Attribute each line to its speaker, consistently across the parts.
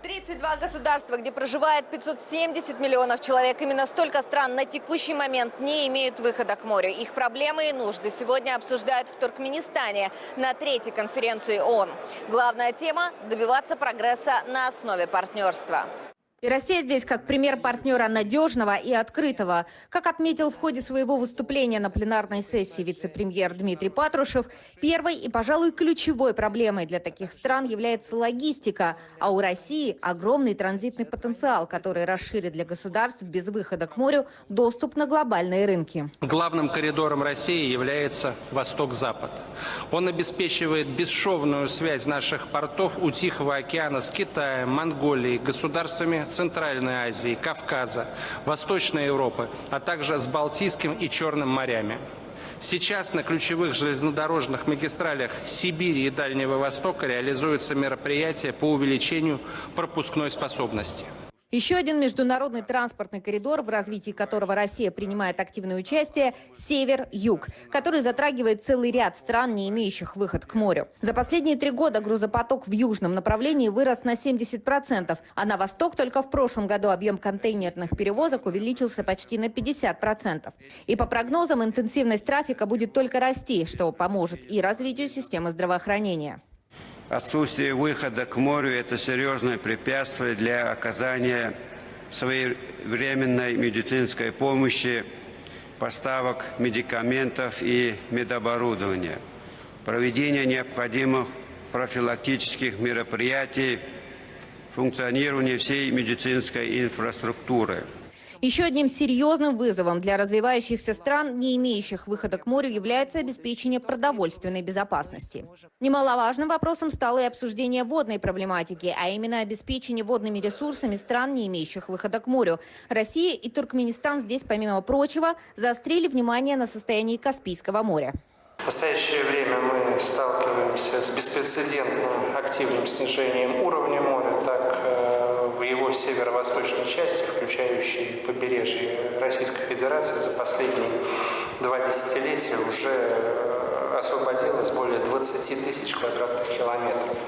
Speaker 1: 32 государства, где проживает 570 миллионов человек. Именно столько стран на текущий момент не имеют выхода к морю. Их проблемы и нужды сегодня обсуждают в Туркменистане на 3-й конференции ООН. Главная тема – добиваться прогресса на основе партнерства. И Россия здесь как пример партнера надежного и открытого. Как отметил в ходе своего выступления на пленарной сессии вице-премьер Дмитрий Патрушев, первой и, пожалуй, ключевой проблемой для таких стран является логистика. А у России огромный транзитный потенциал, который расширит для государств без выхода к морю доступ на глобальные рынки.
Speaker 2: Главным коридором России является Восток-Запад. Он обеспечивает бесшовную связь наших портов у Тихого океана с Китаем, Монголией, государствами Центральной Азии, Кавказа, Восточной Европы, а также с Балтийским и Черным морями. Сейчас на ключевых железнодорожных магистралях Сибири и Дальнего Востока реализуются мероприятия по увеличению пропускной способности.
Speaker 1: Еще один международный транспортный коридор, в развитии которого Россия принимает активное участие – север-юг, который затрагивает целый ряд стран, не имеющих выход к морю. За последние 3 года грузопоток в южном направлении вырос на 70%, а на восток только в прошлом году объем контейнерных перевозок увеличился почти на 50%. И по прогнозам интенсивность трафика будет только расти, что поможет и развитию системы здравоохранения.
Speaker 3: Отсутствие выхода к морю – это серьезное препятствие для оказания своевременной медицинской помощи, поставок медикаментов и медоборудования, проведения необходимых профилактических мероприятий, функционирования всей медицинской инфраструктуры.
Speaker 1: Еще одним серьезным вызовом для развивающихся стран, не имеющих выхода к морю, является обеспечение продовольственной безопасности. Немаловажным вопросом стало и обсуждение водной проблематики, а именно обеспечение водными ресурсами стран, не имеющих выхода к морю. Россия и Туркменистан здесь, помимо прочего, заострили внимание на состоянии Каспийского моря.
Speaker 4: В настоящее время мы сталкиваемся с беспрецедентным активным снижением уровня моря, так в его северо-восточной части, включающей побережье Российской Федерации, за последние 2 десятилетия уже освободилось более 20 тысяч квадратных километров.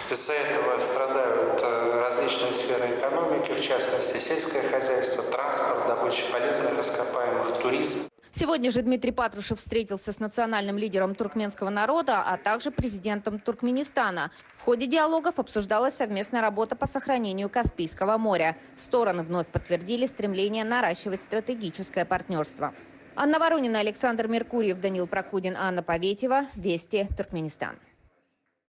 Speaker 4: Из-за этого страдают различные сферы экономики, в частности сельское хозяйство, транспорт, добыча полезных ископаемых, туризм.
Speaker 1: Сегодня же Дмитрий Патрушев встретился с национальным лидером туркменского народа, а также президентом Туркменистана. В ходе диалогов обсуждалась совместная работа по сохранению Каспийского моря. Стороны вновь подтвердили стремление наращивать стратегическое партнерство. Анна Воронина, Александр Меркурьев, Данил Прокудин, Анна Поветьева. Вести, Туркменистан.